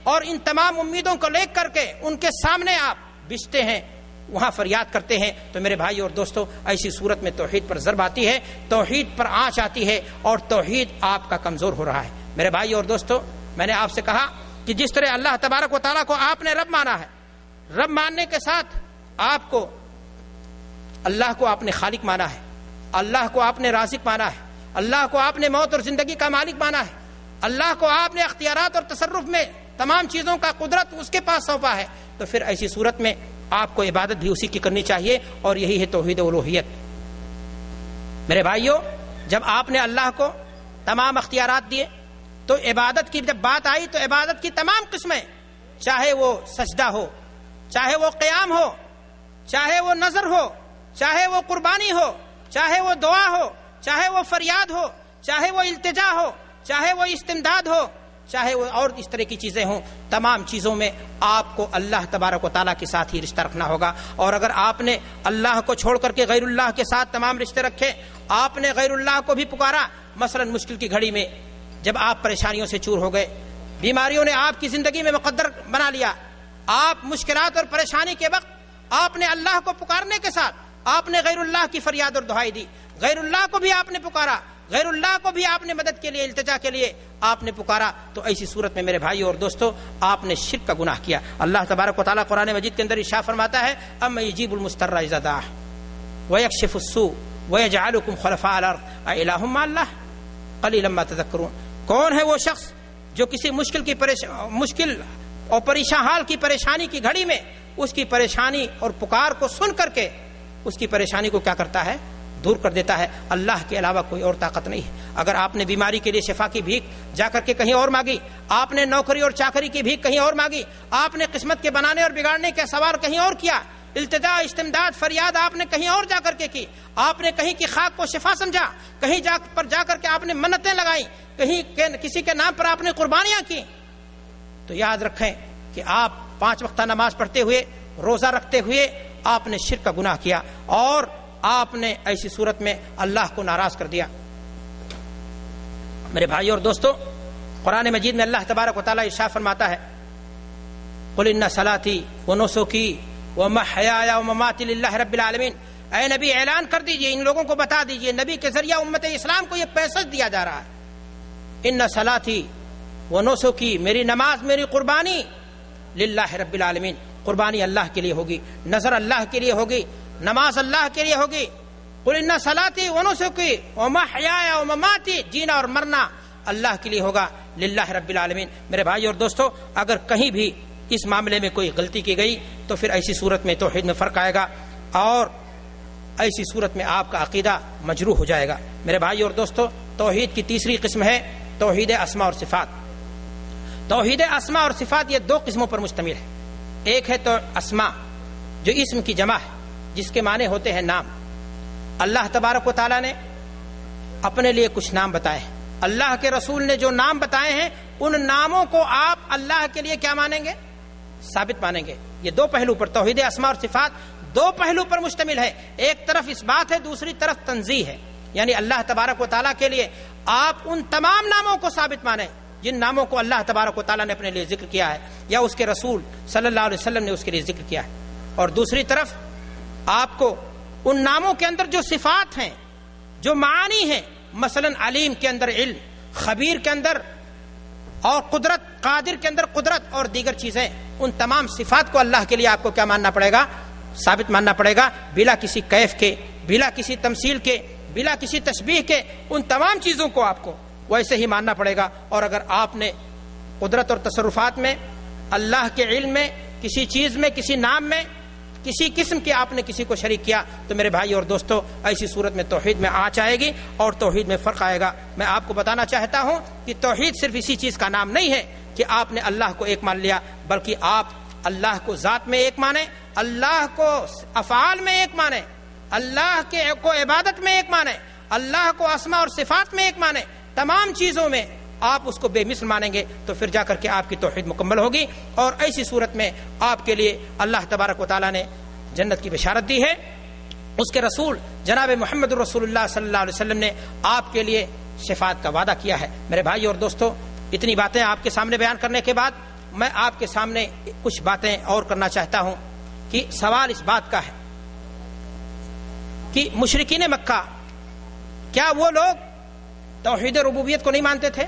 اور ان تمام امیدوں کو لے کر کے ان کے سامنے آپ بچتے ہیں، وہاں فریاد کرتے ہیں، تو میرے بھائی اور دوستو ایسی صورت میں توحید پر ضرب آتی ہے، توحید پر آنچ آتی ہے، اور توحید آپ کا کمزور ہو رہا ہے۔ میرے بھائی اور دوستو، میں نے آپ سے کہا کہ جس طرح اللہ تبارک و تعالیٰ کو آپ نے رب مانا ہے، رب ماننے کے ساتھ آپ کو اللہ کو آپ نے خالق مانا ہے، اللہ کو آپ نے رازق مانا ہے، اللہ کو آپ نے موت اور زندگی کا مالک مانا ہے، اللہ کو آپ نے اختیارات اور تصرف میں تمام چیزوں کا قدرت اس کے پاس سونپا ہے، تو پھر ایسی صورت میں آپ کو عبادت بھی اسی کی کرنی چاہیے، اور یہی ہے توحید الوہیت۔ میرے بھائیوں، جب آپ نے اللہ کو تمام اختیارات دیے تو عبادت کی جب بات آئی تو عبادت کی تمام قسمیں، چاہے وہ سجدہ ہو، چاہے وہ قیام ہو، چاہے وہ نظر ہو، چاہے وہ قربانی ہو، چاہے وہ دعا ہو، چاہے وہ فریاد ہو، چاہے وہ التجا ہو، چاہے وہ استمداد ہو، چاہے وہ اور اس طرح کی چیزیں ہوں، تمام چیزوں میں آپ کو اللہ تبارک و تعالیٰ کے ساتھ ہی رشتہ رکھنا ہوگا۔ اور اگر آپ نے اللہ کو چھوڑ کر کے غیر اللہ کے ساتھ تمام رشتے رکھے، آپ نے غیر اللہ کو بھی پکارا، مثلا مشکل کی گھڑی میں جب آپ پریشانیوں سے چور ہو گئے، بیماریوں نے آپ کی زندگی میں مقدر بنا لیا، آپ مشکلات اور پریشانی کے وقت آپ نے اللہ کو پکارنے کے ساتھ آپ نے غیر اللہ کی فریاد اور دعائی دی، غیر اللہ کو بھی آپ نے پکارا، غیر اللہ کو بھی آپ نے مدد کے لیے التجا کے لیے آپ نے پکارا، تو ایسی صورت میں میرے بھائیو اور دوستو آپ نے شرک کا گناہ کیا۔ اللہ تبارک و تعالیٰ قرآن مجید کے اندر ارشاد فرماتا ہے، اَمَّن يُجِيبُ الْمُضْطَرَّ إِذَا دَعَاهُ وَيَكْشِفُ السُّوءَ وَيَجْعَلُكُمْ خُلَفَاءَ الْأَرْضِ أَإِلَٰهٌ مَّعَ اللَّهِ قَلِيلًا مَّا تَذَكَّرُونَ۔ کون ہے وہ شخص جو کسی مشکل اور پریشان حال کی پریشانی کی گھڑی میں اس کی پریشانی اور پکار کو سن کر کے اس کی پریشانی کو کیا کرتا ہے؟ دور کر دیتا ہے۔ اللہ کے علاوہ کوئی اور طاقت نہیں ہے۔ اگر آپ نے بیماری کے لیے شفا کی بھیک جا کر کے کہیں اور مانگی، آپ نے نوکری اور چاکری کی بھیک کہیں اور مانگی، آپ نے قسمت کے بنانے اور بگاڑنے کا سوال کہیں اور کیا، التجا استمداد فریاد آپ نے کہیں اور جا کر کے کی، آپ نے کہیں کی خاک کو شفا سمجھا، کہیں جا کر کے آپ نے منتیں لگائیں، کہیں کسی کے نام پر آپ نے قربانیاں کی، تو یاد رکھیں کہ آپ 5 وقتہ نماز پڑھتے ہوئے، روزہ رکھتے ہوئے آپ نے شرک کا گناہ کیا، اور آپ نے ایسی صورت میں اللہ کو ناراض کر دیا۔ میرے بھائی اور دوستو، قرآن مجید میں اللہ تبارک و تعالیٰ ارشاد فرماتا ہے، قل ان صلاتي ونسكي ومحياي ومماتي لله رب العالمین۔ اے نبی اعلان کر دیجئے، ان لوگوں کو بتا دیجئے، نبی کے ذریعہ امت اسلام کو یہ پیسج دیا جا رہا ہے، ان صلاتي ونسكي، میری نماز میری قربانی، للہ رب العالمین، قربانی اللہ کے لیے ہوگی، نظر اللہ کے لیے ہوگی، نماز اللہ کے لیے ہوگی۔ قل ان صلاتي ونسكي ومحياي ومماتي، جینا اور مرنا اللہ کے لیے ہوگا، للہ رب العالمین۔ میرے بھائی اور دوستو، اگر کہیں بھی اس معاملے میں کوئی غلطی کی گئی تو پھر ایسی صورت میں توحید میں فرق آئے گا، اور ایسی صورت میں آپ کا عقیدہ مجروح ہو جائے گا۔ میرے بھائی اور دوستو، توحید کی تیسری قسم ہے توحید اسماء اور صفات۔ توحید اسماء اور صفات یہ 2 قسموں پر مشتمل ہے۔ ایک ہے تو اسماء، جو اسم کی جمع ہے، جس کے معنی ہوتے ہیں نام۔ اللہ تبارک و تعالیٰ نے اپنے لیے کچھ نام بتائے ہیں، اللہ کے رسول نے جو نام بتائے ہیں ان ناموں کو آپ اللہ کے لیے کیا مانیں گے؟ ثابت مانیں گے۔ یہ 2 پہلو پر توحید اسماء اور صفات 2 پہلو پر مشتمل ہے۔ ایک طرف اس بات ہے، دوسری طرف تنزیہ ہے، یعنی اللہ تبارک و تعالیٰ کے لیے آپ ان تمام ناموں کو ثابت مانیں جن ناموں کو اللہ تبارک و تعالیٰ نے اپنے لیے ذکر کیا ہے یا اس کے رسول صلی اللہ علیہ وسلم نے اس کے لیے ذکر کیا ہے، اور دوسری طرف آپ کو ان ناموں کے اندر جو صفات ہیں، جو معانی ہیں، مثلا علیم کے اندر علم، خبیر کے اندر اور قدرت، قادر کے اندر قدرت اور دیگر چیزیں، ان تمام صفات کو اللہ کے لیے آپ کو کیا ماننا پڑے گا؟ ثابت ماننا پڑے گا، بلا کسی کیف کے، بلا کسی تمثیل کے، بلا کسی تشبیہ کے، ان تمام چیزوں کو آپ کو ویسے ہی ماننا پڑے گا۔ اور اگر آپ نے قدرت اور تصرفات میں، اللہ کے علم میں، کسی چیز میں، کسی نام میں، کسی قسم کے آپ نے کسی کو شریک کیا تو میرے بھائی اور دوستو ایسی صورت میں توحید میں آنچ آئے گی اور توحید میں فرق آئے گا۔ میں آپ کو بتانا چاہتا ہوں کہ توحید صرف اسی چیز کا نام نہیں ہے کہ آپ نے اللہ کو ایک مان لیا، بلکہ آپ اللہ کو ذات میں ایک مانیں، اللہ کو افعال میں ایک مانیں، اللہ کو عبادت میں ایک مانیں، اللہ کو اسماء اور صفات میں ایک مانیں، تمام چیزوں میں آپ اس کو بے مثل مانیں گے تو پھر جا کر کے آپ کی توحید مکمل ہوگی، اور ایسی صورت میں آپ کے لیے اللہ تبارک و تعالیٰ نے جنت کی بشارت دی ہے۔ اس کے رسول جناب محمد رسول اللہ صلی اللہ علیہ وسلم نے آپ کے لیے شفاعت کا وعدہ کیا ہے۔ میرے بھائی اور دوستو، اتنی باتیں آپ کے سامنے بیان کرنے کے بعد میں آپ کے سامنے کچھ باتیں اور کرنا چاہتا ہوں کہ سوال اس بات کا ہے کہ مشرکین مکہ کیا وہ لوگ توحید ربوبیت کو نہیں مانتے تھے؟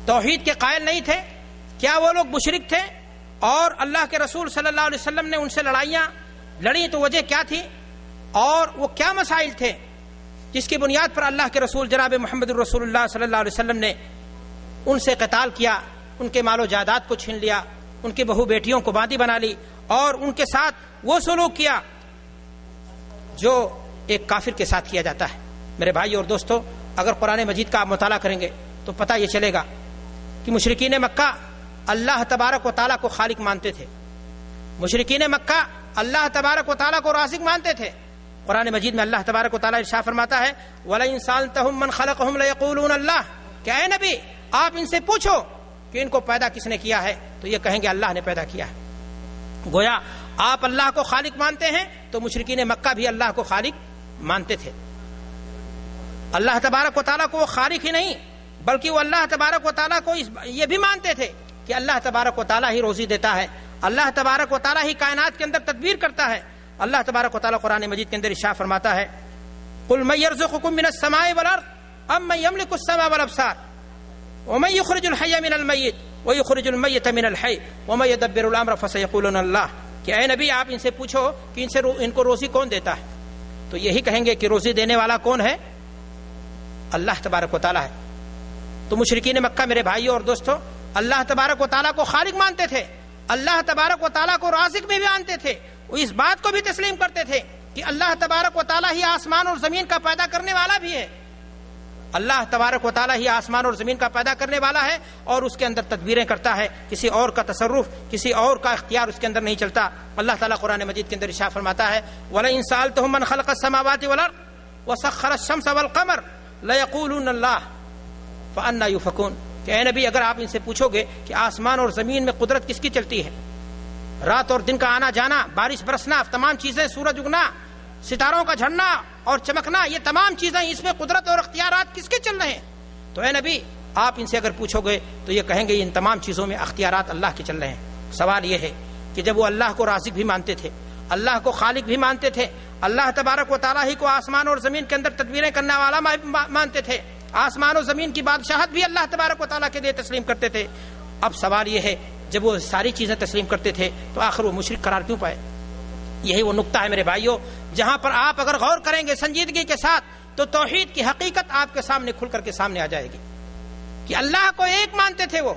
توحید کے قائل نہیں تھے؟ کیا وہ لوگ مشرک تھے؟ اور اللہ کے رسول صلی اللہ علیہ وسلم نے ان سے لڑائیاں لڑی تو وجہ کیا تھی؟ اور وہ کیا مسائل تھے جس کی بنیاد پر اللہ کے رسول جناب محمد رسول اللہ صلی اللہ علیہ وسلم نے ان سے قتال کیا، ان کے مال و جائیداد کو چھین لیا، ان کی بہو بیٹیوں کو باندی بنا لی اور ان کے ساتھ وہ سلوک کیا جو ایک کافر کے ساتھ کیا جاتا ہے؟ میرے بھائی اور دوستو، اگر قرآن مجید کا آپ مطالعہ کریں گے تو پتہ یہ چلے گا کہ مشرکین مکہ اللہ تبارک و تعالیٰ کو خالق مانتے تھے، مشرکین مکہ اللہ تبارک و تعالیٰ کو رازق مانتے تھے۔ قرآن مجید میں اللہ تبارک و تعالیٰ ارشاد فرماتا ہے وَلَئِن سَأَلْتَهُم مَّن خَلَقَهُمْ لَيَقُولُونَ اللَّهُ، کہ اے نبی آپ ان سے پوچھو کہ ان کو پیدا کس نے کیا ہے تو یہ کہیں گے اللہ نے پیدا کیا ہے۔ گویا آپ اللہ کو خالق مانتے ہیں تو مشرکین مکہ بھی اللہ کو خالق مانتے تھے۔ اللہ تبارک و تعالیٰ کو وہ خالق ہی نہیں بلکہ وہ اللہ تبارک و تعالیٰ کو یہ بھی مانتے تھے کہ اللہ تبارک و تعالیٰ ہی روزی دیتا ہے، اللہ تبارک و تعالیٰ ہی کائنات کے اندر تدبیر کرتا ہے۔ اللہ تبارک و تعالیٰ قرآن مجید کے اندر ارشاد فرماتا ہے قُلْ مَن يَرْزُقُكُم مِّنَ السَّمَاءِ وَالْأَرْضِ أَمَّن يَمْلِكُ السَّمْعَ وَالْأَبْصَارَ وَمَن يُخْرِجُ الْحَيَّ مِنَ الْمَيِّتِ وَيُخْرِجُ الْمَيِّتَ مِنَ الْحَيِّ وَمَن يُدَبِّرُ الْأَمْرَ فَسَيَقُولُونَ اللَّهُ، کہ اے نبی آپ ان سے پوچھو کہ ان کو روزی کون دیتا ہے تو یہی کہیں گے کہ روزی دینے والا کون ہے؟ اللہ تبارک و تعالیٰ ہے۔ تو مشرکین مکہ میرے بھائیوں اور دوستو اللہ تبارک و تعالیٰ کو خالق مانتے تھے، اللہ تبارک و تعالیٰ کو رازق بھی مانتے تھے، وہ اس بات کو بھی تسلیم کرتے تھے کہ اللہ تبارک و تعالیٰ ہی آسمان اور زمین کا پیدا کرنے والا بھی ہے، اللہ تبارک و تعالیٰ ہی آسمان اور زمین کا پیدا کرنے والا ہے اور اس کے اندر تدبیریں کرتا ہے، کسی اور کا تصرف کسی اور کا اختیار اس کے اندر نہیں چلتا۔ اللہ تعالیٰ قرآن مجید کے اندر ارشاد فرماتا ہے وَلَئِن سَأَلْتَهُم مَّن خَلَقَ السَّمَاوَاتِ وَالْأَرْضَ وَسَخَّرَ الشَّمْسَ وَالْقَمَرَ لَيَقُولُونَ اللَّهُ فَأَنَّىٰ يُؤْفَكُونَ، کہ اے نبی اگر آپ ان سے پوچھو گے کہ آسمان اور زمین میں قدرت کس کی چلتی ہے، رات اور دن کا آنا جانا، بارش برسنا، تمام چیزیں، سورج اگنا، ستاروں کا جھڑنا اور چمکنا، یہ تمام چیزیں اس میں قدرت اور اختیارات کس کے چل رہے ہیں؟ تو اے نبی آپ ان سے اگر پوچھو گے تو یہ کہیں گے ان تمام چیزوں میں اختیارات اللہ کے چل رہے ہیں۔ سوال یہ ہے کہ جب وہ اللہ کو رازق بھی مانتے تھے، اللہ کو خالق بھی مانتے تھے، اللہ تبارک و تعالیٰ ہی کو آسمان اور زمین کے اندر تدبیریں کرنے والا مانتے تھے، آسمان اور زمین کی بادشاہت بھی اللہ تبارک و تعالیٰ کے لیے تسلیم کرتے تھے، اب سوال یہ ہے جب وہ ساری چیزیں تسلیم کرتے تھے تو آخر وہ مشرک قرار کیوں پائے؟ یہی وہ نقطہ ہے میرے بھائیوں جہاں پر آپ اگر غور کریں گے سنجیدگی کے ساتھ تو توحید کی حقیقت آپ کے سامنے کھل کر کے سامنے آ جائے گی کہ اللہ کو ایک مانتے تھے، وہ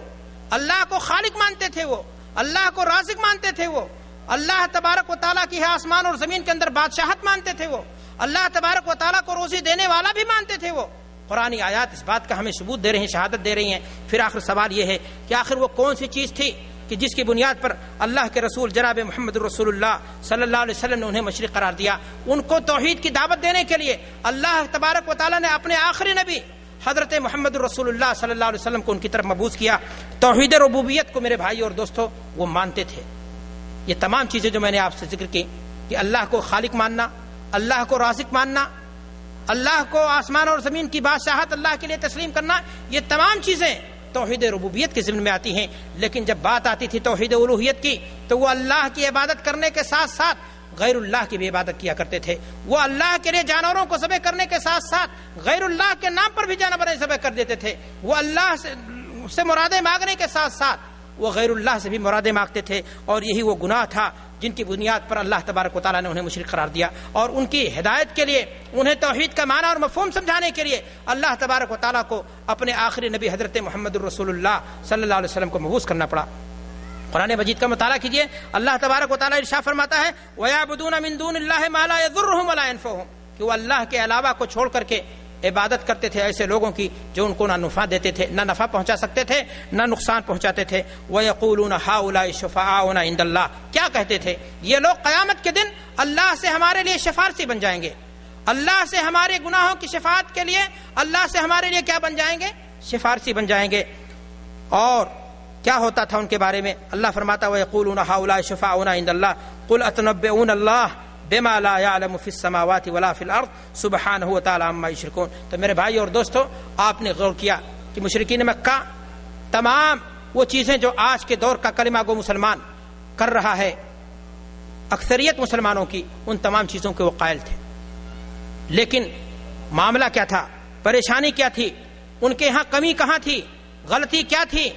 اللہ کو خالق مانتے تھے، وہ اللہ کو رازق مانتے تھے، وہ اللہ تبارک و تعالیٰ کی آسمان اور زمین کے اندر بادشاہت مانتے تھے، وہ اللہ تبارک و تعالیٰ کو روزی دینے والا بھی مانتے تھے۔ وہ قرآنی آیات اس بات کا ہمیں ثبوت دے رہے ہیں، شہادت دے رہی ہیں۔ پھر آخر سوال یہ ہے کہ آخر وہ کون سی چیز تھی کہ جس کی بنیاد پر اللہ کے رسول جناب محمد رسول اللہ صلی اللہ علیہ وسلم نے انہیں مشرک قرار دیا؟ ان کو توحید کی دعوت دینے کے لیے اللہ تبارک و تعالیٰ نے اپنے آخری نبی حضرت محمد رسول اللہ صلی اللہ علیہ وسلم کو ان کی طرف مبعوث کیا۔ توحید ربوبیت کو میرے بھائی اور دوستو وہ مانتے تھے۔ یہ تمام چیزیں جو میں نے آپ سے ذکر کی کہ اللہ کو خالق ماننا، اللہ کو رازق ماننا، اللہ کو آسمان اور زمین کی بادشاہت اللہ کے لیے تسلیم کرنا، یہ تمام چیزیں توحید ربوبیت کے ضمن میں آتی ہیں۔ لیکن جب بات آتی تھی توحید الوہیت کی تو وہ اللہ کی عبادت کرنے کے ساتھ ساتھ غیر اللہ کی بھی عبادت کیا کرتے تھے۔ وہ اللہ کے لیے جانوروں کو ذبح کرنے کے ساتھ ساتھ غیر اللہ کے نام پر بھی جانوریں ذبح کر دیتے تھے۔ وہ اللہ سے مرادیں مانگنے کے ساتھ ساتھ وہ غیر اللہ سے بھی مرادیں مانگتے تھے، اور یہی وہ گناہ تھا جن کی بنیاد پر اللہ تبارک و تعالیٰ نے انہیں مشرک قرار دیا۔ اور ان کی ہدایت کے لیے، انہیں توحید کا معنی اور مفہوم سمجھانے کے لیے اللہ تبارک و تعالیٰ کو اپنے آخری نبی حضرت محمد الرسول اللہ صلی اللہ علیہ وسلم کو مبعوث کرنا پڑا۔ قرآن مجید کا مطالعہ کیجئے، اللہ تبارک و تعالیٰ ارشاد فرماتا ہے وَيَعْبُدُونَ مِن دُونِ اللَّهِ مَا لَا يَضُرُّهُمْ وَلَا يَنفَعُهُمْ، کہ وہ اللہ کے علاوہ کو چھوڑ کر کے عبادت کرتے تھے ایسے لوگوں کی جو ان کو نہ نفع دیتے تھے، نہ نفع پہنچا سکتے تھے، نہ نقصان پہنچاتے تھے۔ وَيَقُولُونَ هَؤُلَاءِ شُفَعَاؤُنَا عِندَ اللَّهِ، کیا کہتے تھے یہ لوگ قیامت کے دن اللہ سے ہمارے لیے شفارسی بن جائیں گے، اللہ سے ہمارے گناہوں کی شفاعت کے لیے اللہ سے ہمارے لیے کیا بن جائیں گے؟ شفارسی بن جائیں گے۔ اور کیا ہوتا تھا ان کے بارے میں؟ اللہ فرماتا وَيَقُولُونَ هَؤُلَاءِ شُفَعَاؤُنَا عِندَ اللَّهِ قُلْ أَتُنَبِّئُونَ اللَّهَ بما لا يعلم في السماوات ولا في الارض سبحانه وتعالى عما يشركون۔ تو میرے بھائی اور دوستو آپ نے غور کیا کہ مشرکین مکہ تمام وہ چیزیں جو آج کے دور کا کلمہ گو مسلمان کر رہا ہے، اکثریت مسلمانوں کی، ان تمام چیزوں کے وہ قائل تھے۔ لیکن معاملہ کیا تھا، پریشانی کیا تھی، ان کے ہاں کمی کہاں تھی، غلطی کیا تھی؟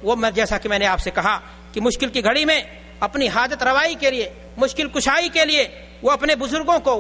وہ جیسا کہ میں نے آپ سے کہا کہ مشکل کی گھڑی میں اپنی حاجت روائی کے لیے، مشکل کشائی کے لیے وہ اپنے بزرگوں کو